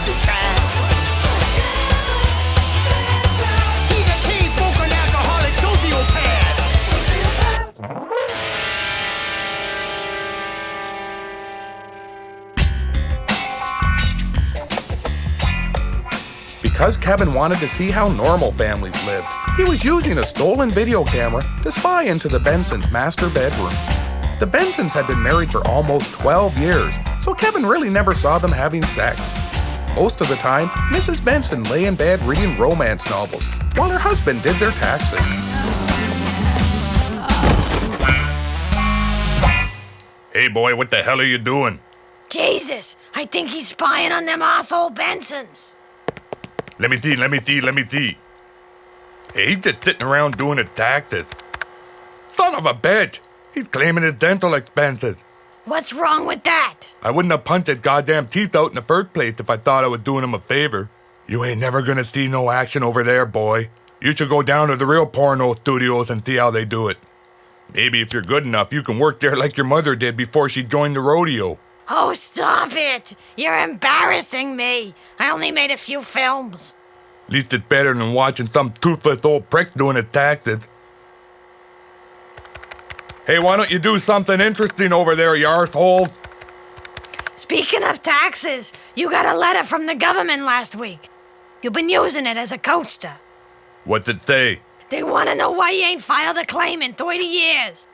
this is bad. He's a chain-smoking alcoholic sociopath. Because Kevin wanted to see how normal families lived, he was using a stolen video camera to spy into the Bensons' master bedroom. The Bensons had been married for almost 12 years, so Kevin really never saw them having sex. Most of the time, Mrs. Benson lay in bed reading romance novels while her husband did their taxes. Hey boy, what the hell are you doing? Jesus, I think he's spying on them asshole Bensons. Let me see. Hey, he's just sitting around doing his taxes. Son of a bitch! He's claiming his dental expenses. What's wrong with that? I wouldn't have punched his goddamn teeth out in the first place if I thought I was doing him a favor. You ain't never gonna see no action over there, boy. You should go down to the real porno studios and see how they do it. Maybe if you're good enough, you can work there like your mother did before she joined the rodeo. Oh, stop it! You're embarrassing me. I only made a few films. At least it's better than watching some toothless old prick doing his taxes. Hey, why don't you do something interesting over there, you arseholes? Speaking of taxes, you got a letter from the government last week. You've been using it as a coaster. What's it say? They want to know why you ain't filed a claim in 30 years.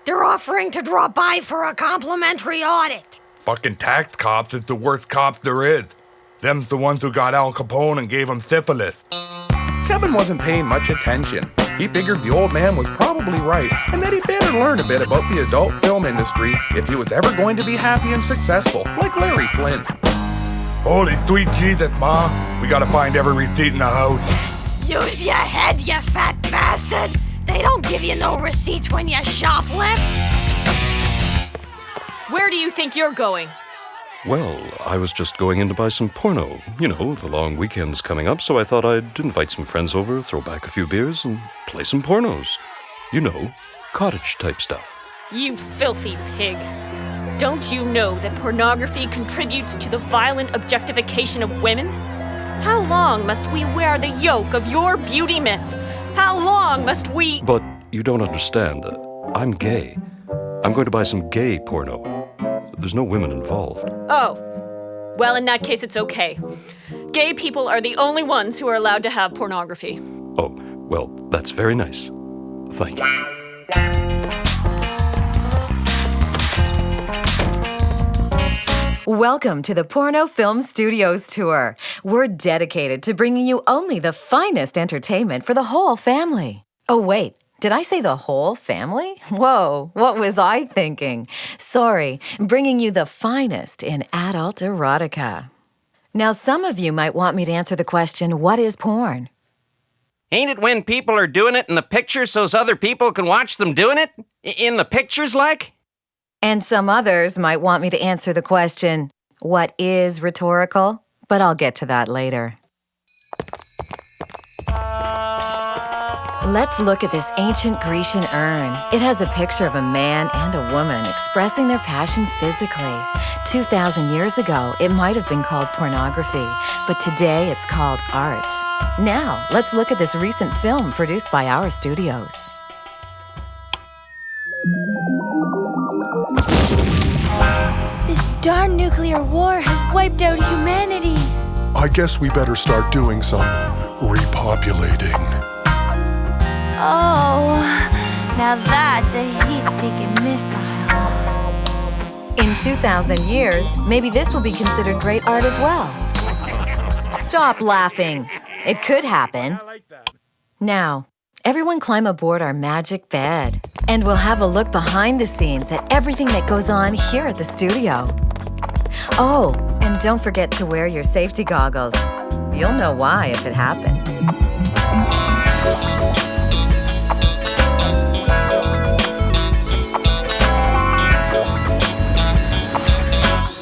They're offering to drop by for a complimentary audit. Fucking tax cops is the worst cops there is. Them's the ones who got Al Capone and gave him syphilis. Kevin wasn't paying much attention. He figured the old man was probably right, and that he'd better learn a bit about the adult film industry if he was ever going to be happy and successful, like Larry Flynn. Holy sweet Jesus, Ma. We gotta find every receipt in the house. Use your head, you fat bastard. They don't give you no receipts when you shoplift. Where do you think you're going? Well, I was just going in to buy some porno. You know, the long weekend's coming up, so I thought I'd invite some friends over, throw back a few beers, and play some pornos. You know, cottage-type stuff. You filthy pig. Don't you know that pornography contributes to the violent objectification of women? How long must we wear the yoke of your beauty myth? How long must we... But you don't understand. I'm gay. I'm going to buy some gay porno. There's no women involved. Oh. Well, in that case, it's okay. Gay people are the only ones who are allowed to have pornography. Oh, well, that's very nice. Thank you. Welcome to the Porno Film Studios Tour. We're dedicated to bringing you only the finest entertainment for the whole family. Oh, wait. Did I say the whole family? Whoa, what was I thinking? Sorry, bringing you the finest in adult erotica. Now, some of you might want me to answer the question, what is porn? Ain't it when people are doing it in the pictures so's other people can watch them doing it? In the pictures, like? And some others might want me to answer the question, what is rhetorical? But I'll get to that later. Let's look at this ancient Grecian urn. It has a picture of a man and a woman expressing their passion physically. 2,000 years ago, it might have been called pornography, but today it's called art. Now, let's look at this recent film produced by our studios. This darn nuclear war has wiped out humanity. I guess we better start doing some repopulating. Oh, now that's a heat-seeking missile. In 2,000 years, maybe this will be considered great art as well. Stop laughing. It could happen. Now, everyone climb aboard our magic bed, and we'll have a look behind the scenes at everything that goes on here at the studio. Oh, and don't forget to wear your safety goggles. You'll know why if it happens.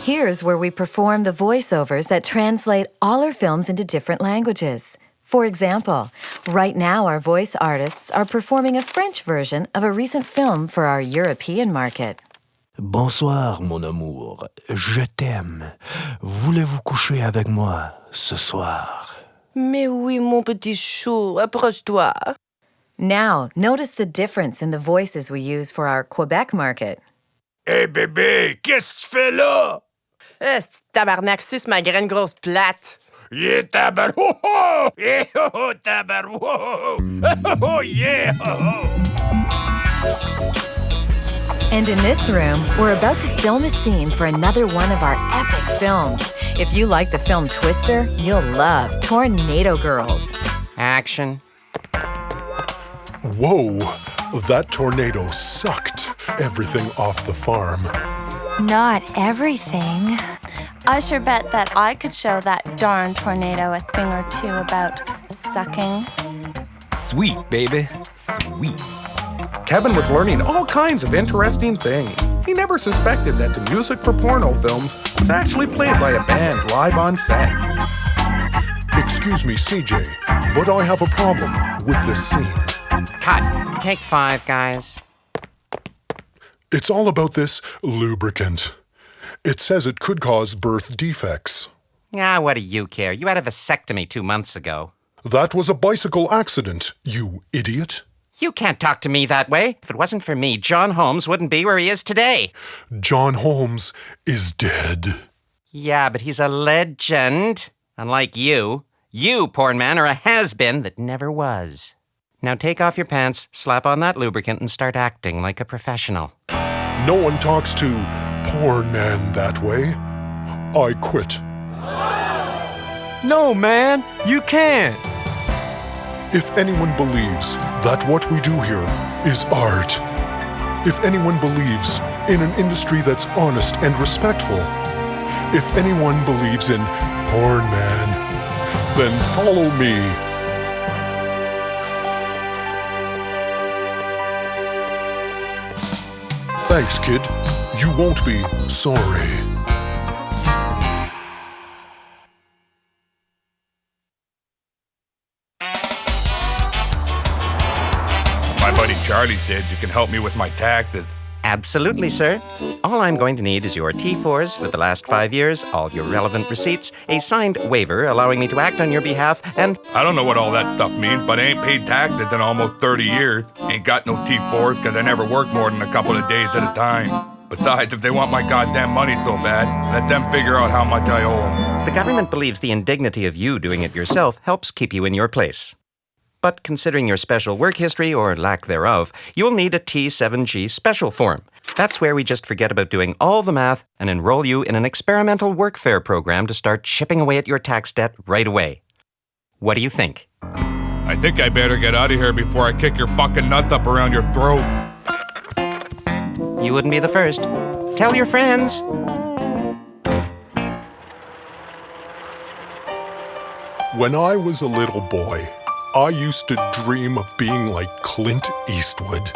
Here's where we perform the voiceovers that translate all our films into different languages. For example, right now our voice artists are performing a French version of a recent film for our European market. Bonsoir, mon amour. Je t'aime. Voulez-vous coucher avec moi ce soir? Mais oui, mon petit chou, approche-toi. Now, notice the difference in the voices we use for our Quebec market. Hey bébé, qu'est-ce que tu fais là? Est-ce tabarnak suce ma graine grosse plate? Yeah, tabar... Oh, oh! Yeah, oh, oh, tabar... Oh, oh, yeah! Oh, And in this room, we're about to film a scene for another one of our epic films. If you like the film Twister, you'll love Tornado Girls. Action. Whoa, that tornado sucked everything off the farm. Not everything. I sure bet that I could show that darn tornado a thing or two about sucking. Sweet, baby. Sweet. Kevin was learning all kinds of interesting things. He never suspected that the music for porno films was actually played by a band live on set. Excuse me, CJ, but I have a problem with this scene. Cut. Take 5, guys. It's all about this lubricant. It says it could cause birth defects. Ah, what do you care? You had a vasectomy 2 months ago. That was a bicycle accident, you idiot. You can't talk to me that way. If it wasn't for me, John Holmes wouldn't be where he is today. John Holmes is dead. Yeah, but he's a legend. Unlike you. You, porn man, are a has-been that never was. Now take off your pants, slap on that lubricant, and start acting like a professional. No one talks to porn man that way. I quit. No, man, you can't. If anyone believes that what we do here is art, if anyone believes in an industry that's honest and respectful, if anyone believes in porn man, then follow me. Thanks, kid. You won't be sorry. My buddy Charlie's dead. You can help me with my taxes. Absolutely, sir. All I'm going to need is your T4s for the last 5 years, all your relevant receipts, a signed waiver allowing me to act on your behalf, and... I don't know what all that stuff means, but I ain't paid taxes in almost 30 years. Ain't got no T4s because I never worked more than a couple of days at a time. Besides, if they want my goddamn money so bad, let them figure out how much I owe them. The government believes the indignity of you doing it yourself helps keep you in your place. But considering your special work history, or lack thereof, you'll need a T7G special form. That's where we just forget about doing all the math and enroll you in an experimental workfare program to start chipping away at your tax debt right away. What do you think? I think I better get out of here before I kick your fucking nuts up around your throat. You wouldn't be the first. Tell your friends. When I was a little boy, I used to dream of being like Clint Eastwood.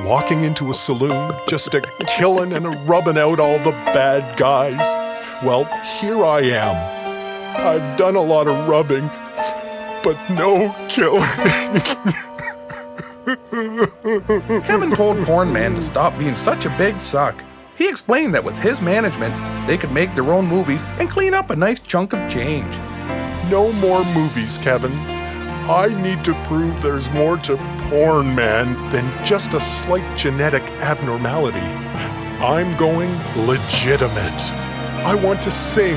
Walking into a saloon, just a killing and a rubbing out all the bad guys. Well, here I am. I've done a lot of rubbing, but no killing. Kevin told Porn Man to stop being such a big suck. He explained that with his management, they could make their own movies and clean up a nice chunk of change. No more movies, Kevin. I need to prove there's more to Porn Man than just a slight genetic abnormality. I'm going legitimate. I want to sing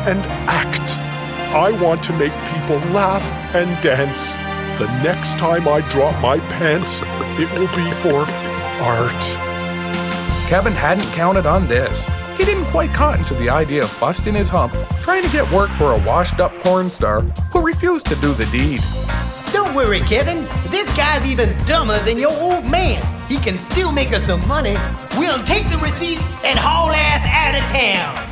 and act. I want to make people laugh and dance. The next time I drop my pants, it will be for art. Kevin hadn't counted on this. He didn't quite cotton to the idea of busting his hump, trying to get work for a washed-up porn star who refused to do the deed. Don't worry, Kevin. This guy's even dumber than your old man. He can still make us some money. We'll take the receipts and haul ass out of town.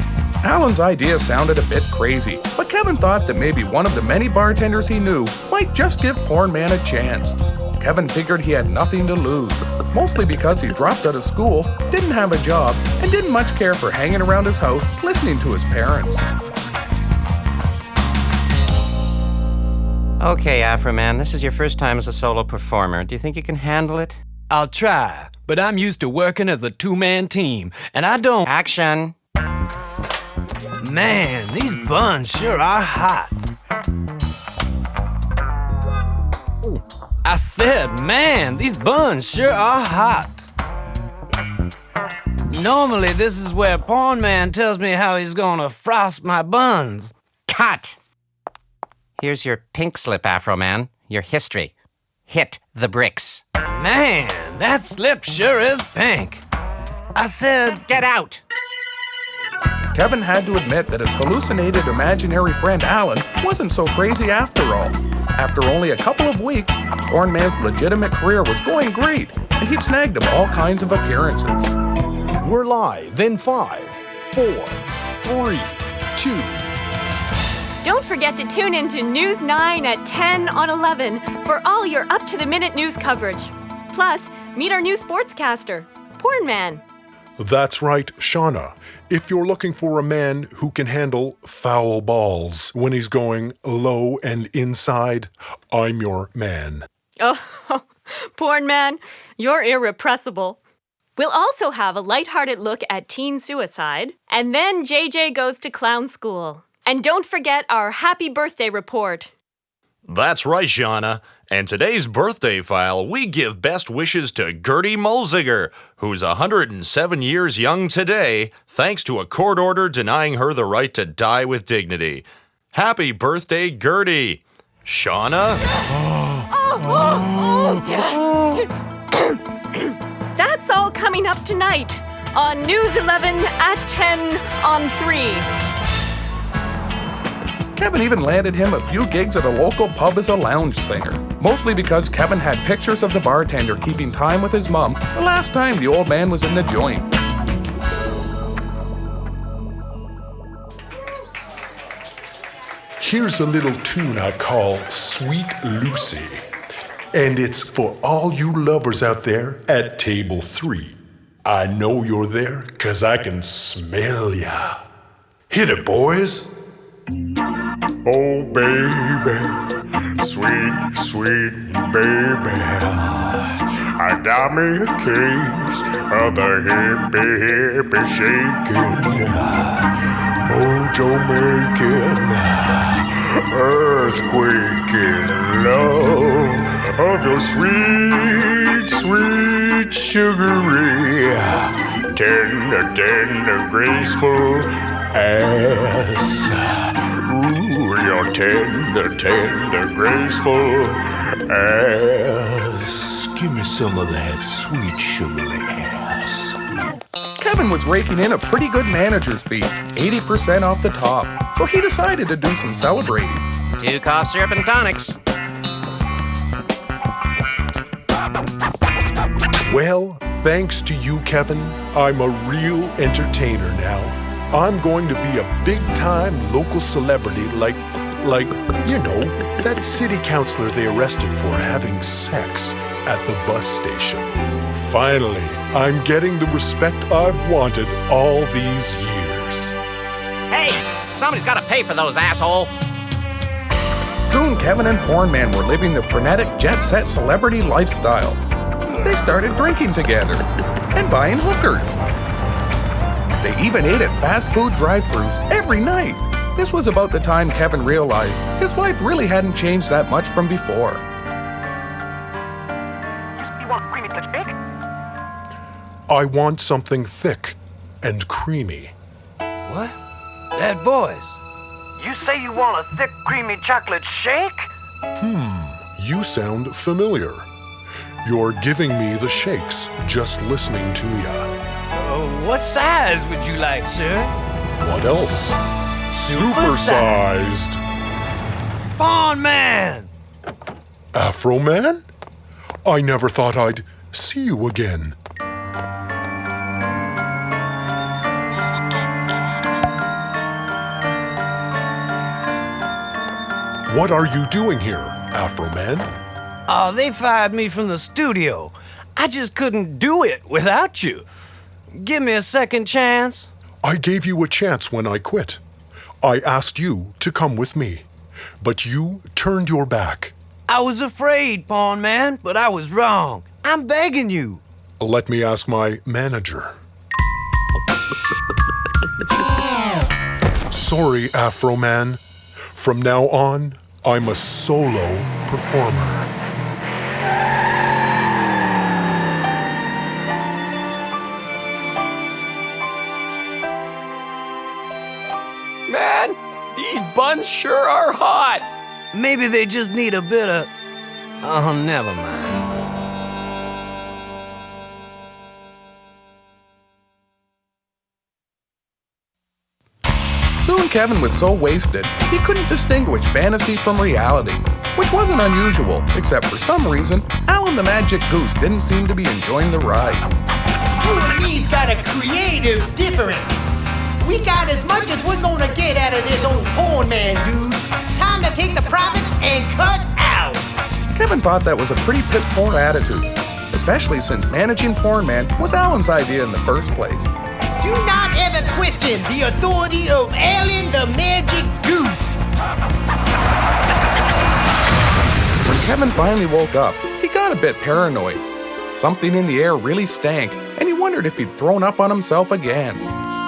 Allen's idea sounded a bit crazy, but Kevin thought that maybe one of the many bartenders he knew might just give Porn Man a chance. Kevin figured he had nothing to lose, mostly because he dropped out of school, didn't have a job, and didn't much care for hanging around his house listening to his parents. Okay, Afroman, this is your first time as a solo performer. Do you think you can handle it? I'll try, but I'm used to working as a two-man team, and I don't... Action. Man, these buns sure are hot. I said, man, these buns sure are hot. Normally, this is where Pornman tells me how he's gonna frost my buns. Cut! Here's your pink slip, Afroman. Your history. Hit the bricks. Man, that slip sure is pink. I said, get out! Kevin had to admit that his hallucinated imaginary friend Allen wasn't so crazy after all. After only a couple of weeks, Pornman's legitimate career was going great, and he'd snagged him all kinds of appearances. We're live in 5, 4, 3, 2. Don't forget to tune in to News 9 at 10 on 11 for all your up-to-the-minute news coverage. Plus, meet our new sportscaster, Pornman. That's right, Shauna. If you're looking for a man who can handle foul balls when he's going low and inside, I'm your man. Oh, Pornman, you're irrepressible. We'll also have a lighthearted look at teen suicide, and then JJ goes to clown school. And don't forget our happy birthday report. That's right, Shauna. And today's birthday file, we give best wishes to Gertie Mulziger, who's 107 years young today, thanks to a court order denying her the right to die with dignity. Happy birthday, Gertie. Shauna? That's all coming up tonight on News 11 at 10 on 3. Kevin even landed him a few gigs at a local pub as a lounge singer, mostly because Kevin had pictures of the bartender keeping time with his mom the last time the old man was in the joint. Here's a little tune I call Sweet Lucy, and it's for all you lovers out there at table 3. I know you're there 'cause I can smell ya. Hit it, boys. Oh, baby, sweet, sweet baby, I got me a case of the hippie shaking, mojo making, earthquaking love of your sweet, sweet, sugary, tender, graceful ass. Ooh, your tender, graceful ass. Give me some of that sweet, sugary ass. Kevin was raking in a pretty good manager's fee, 80% off the top, so he decided to do some celebrating. 2 cough syrup and tonics. Well, thanks to you, Kevin, I'm a real entertainer now. I'm going to be a big-time local celebrity like, you know, that city councilor they arrested for having sex at the bus station. Finally, I'm getting the respect I've wanted all these years. Hey, somebody's got to pay for those, asshole. Soon, Kevin and Pornman were living the frenetic jet-set celebrity lifestyle. They started drinking together and buying hookers. They even ate at fast food drive-thrus every night. This was about the time Kevin realized his life really hadn't changed that much from before. You want creamy thick? I want something thick and creamy. What? That boys. You say you want a thick, creamy chocolate shake? You sound familiar. You're giving me the shakes just listening to ya. What size would you like, sir? What else? Supersized. Pornman! Afroman? I never thought I'd see you again. What are you doing here, Afroman? Oh, they fired me from the studio. I just couldn't do it without you. Give me a second chance. I gave you a chance when I quit. I asked you to come with me, but you turned your back. I was afraid, Pornman, but I was wrong. I'm begging you. Let me ask my manager. Sorry, Afroman. From now on, I'm a solo performer. Man, these buns sure are hot. Maybe they just need a bit of... Oh, never mind. Soon Kevin was so wasted, he couldn't distinguish fantasy from reality, which wasn't unusual, except for some reason, Allen the Magic Goose didn't seem to be enjoying the ride. You and me's got a creative difference. We got as much as we're gonna get out of this old porn man, dude. Time to take the profit and cut out. Kevin thought that was a pretty piss-poor attitude, especially since managing Porn Man was Allen's idea in the first place. Do not ever question the authority of Allen the Magic Goose. When Kevin finally woke up, he got a bit paranoid. Something in the air really stank, and he wondered if he'd thrown up on himself again.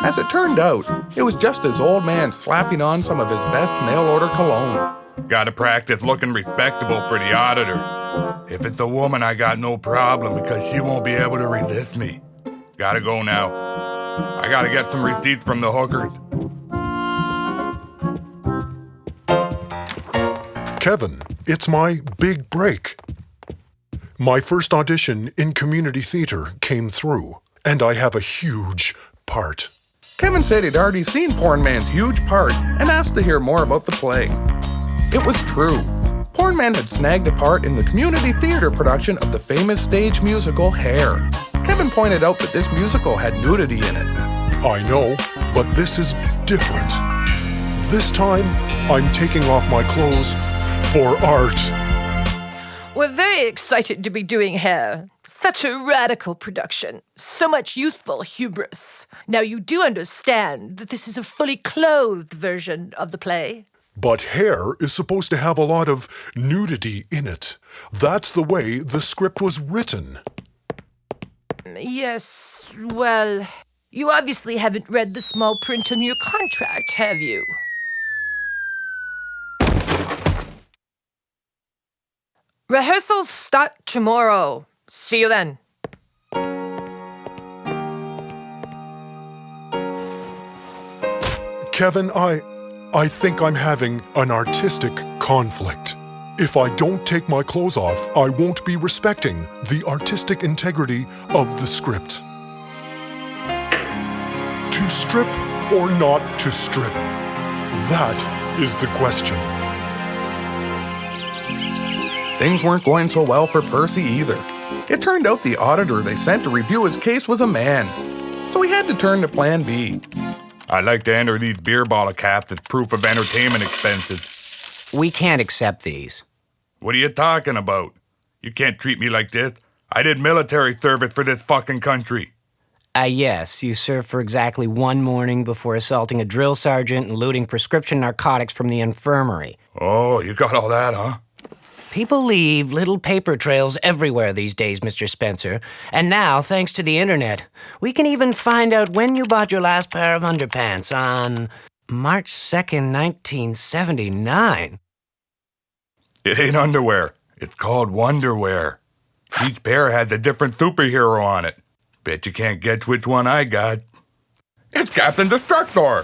As it turned out, it was just his old man slapping on some of his best mail-order cologne. Gotta practice looking respectable for the auditor. If it's a woman, I got no problem because she won't be able to resist me. Gotta go now. I gotta get some receipts from the hookers. Kevin, it's my big break. My first audition in community theater came through, and I have a huge part. Kevin said he'd already seen Porn Man's huge part and asked to hear more about the play. It was true. Porn Man had snagged a part in the community theater production of the famous stage musical Hair. Kevin pointed out that this musical had nudity in it. I know, but this is different. This time, I'm taking off my clothes for art. We're very excited to be doing Hair. Such a radical production. So much youthful hubris. Now you do understand that this is a fully clothed version of the play. But Hair is supposed to have a lot of nudity in it. That's the way the script was written. Yes, well, you obviously haven't read the small print on your contract, have you? Rehearsals start tomorrow. See you then. Kevin, I think I'm having an artistic conflict. If I don't take my clothes off, I won't be respecting the artistic integrity of the script. To strip or not to strip? That is the question. Things weren't going so well for Percy either. It turned out the auditor they sent to review his case was a man, so he had to turn to Plan B. I'd like to enter these beer bottle caps as proof of entertainment expenses. We can't accept these. What are you talking about? You can't treat me like this. I did military service for this fucking country. Yes, you served for exactly one morning before assaulting a drill sergeant and looting prescription narcotics from the infirmary. Oh, you got all that, huh? People leave little paper trails everywhere these days, Mr. Spencer. And now, thanks to the internet, we can even find out when you bought your last pair of underpants on March 2nd, 1979. It ain't underwear. It's called Wonderwear. Each pair has a different superhero on it. Bet you can't guess which one I got. It's Captain Destructor!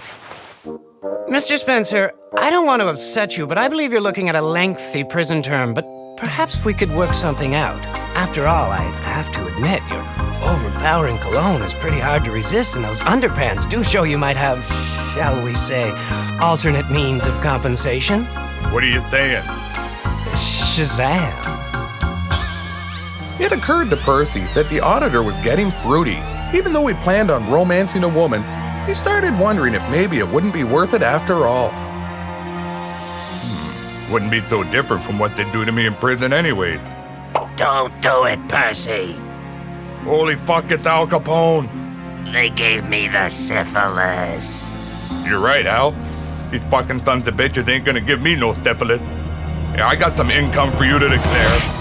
Mr. Spencer, I don't want to upset you, but I believe you're looking at a lengthy prison term, but perhaps we could work something out. After all, I have to admit, your overpowering cologne is pretty hard to resist, and those underpants do show you might have, shall we say, alternate means of compensation. What are you saying? Shazam. It occurred to Percy that the auditor was getting fruity. Even though he'd planned on romancing a woman, he started wondering if maybe it wouldn't be worth it after all. Wouldn't be so different from what they do to me in prison anyways. Don't do it, Percy. Holy fuck, it's Al Capone. They gave me the syphilis. You're right, Al. These fucking sons of bitches ain't gonna give me no syphilis. Yeah, I got some income for you to declare.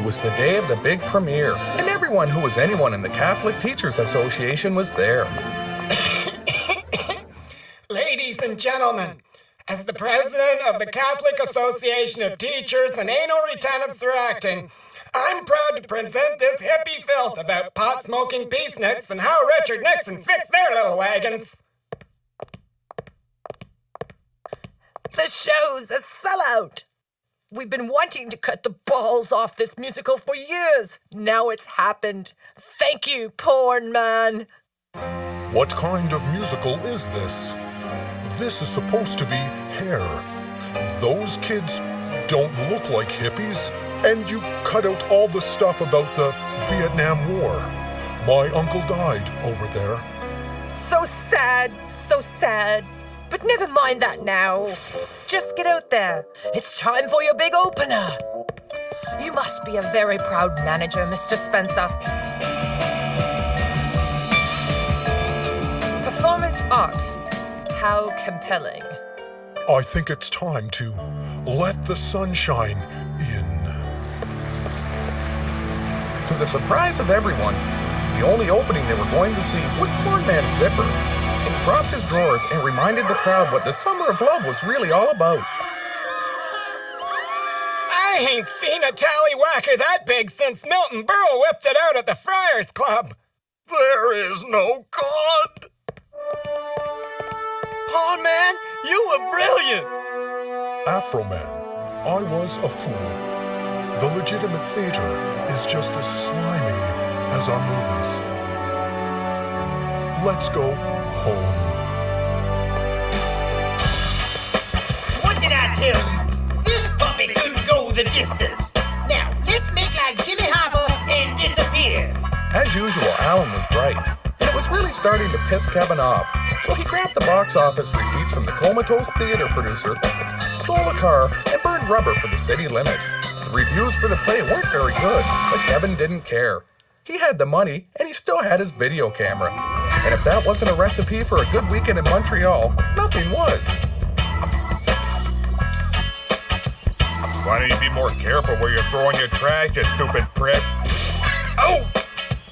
was the day of the big premiere, and everyone who was anyone in the Catholic Teachers Association was there. Ladies and gentlemen, as the president of the Catholic Association of Teachers and Anal Retentives for Acting, I'm proud to present this hippie filth about pot-smoking peaceniks and how Richard Nixon fixed their little wagons. The show's a sellout. We've been wanting to cut the balls off this musical for years. Now it's happened. Thank you, Pornman. What kind of musical is this? This is supposed to be Hair. Those kids don't look like hippies, and you cut out all the stuff about the Vietnam War. My uncle died over there. So sad, so sad. But never mind that now. Just get out there. It's time for your big opener. You must be a very proud manager, Mr. Spencer. Performance art. How compelling. I think it's time to let the sunshine in. To the surprise of everyone, the only opening they were going to see was Pornman's zipper. And he dropped his drawers and reminded the crowd what the Summer of Love was really all about. I ain't seen a tallywhacker that big since Milton Berle whipped it out at the Friars Club. There is no God. Pornman, you were brilliant. Afroman, I was a fool. The legitimate theater is just as slimy as our movies. Let's go home. What did I tell you? This puppy couldn't go the distance. Now, let's make like Jimmy Hoffa and disappear. As usual, Allen was right. And it was really starting to piss Kevin off. So he grabbed the box office receipts from the comatose theater producer, stole a car, and burned rubber for the city limits. The reviews for the play weren't very good, but Kevin didn't care. He had the money, and he still had his video camera. And if that wasn't a recipe for a good weekend in Montreal, nothing was. Why don't you be more careful where you're throwing your trash, you stupid prick? Oh!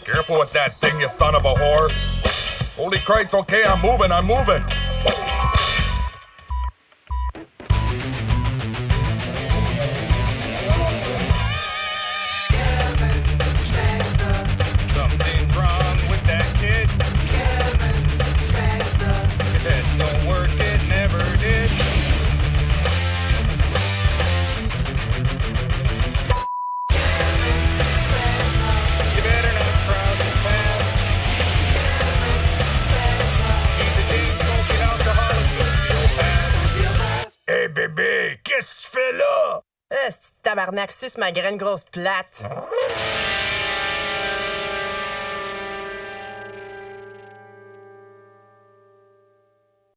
Careful with that thing, you son of a whore. Holy Christ, okay, I'm moving. Something's wrong with that kid. His head don't work, it never did. You better not cross his path. He's a deep smoking alcoholic sociopath. Hey bébé, qu'est-ce que tu fais là? C'est tabarnak, suce ma graine grosse plate.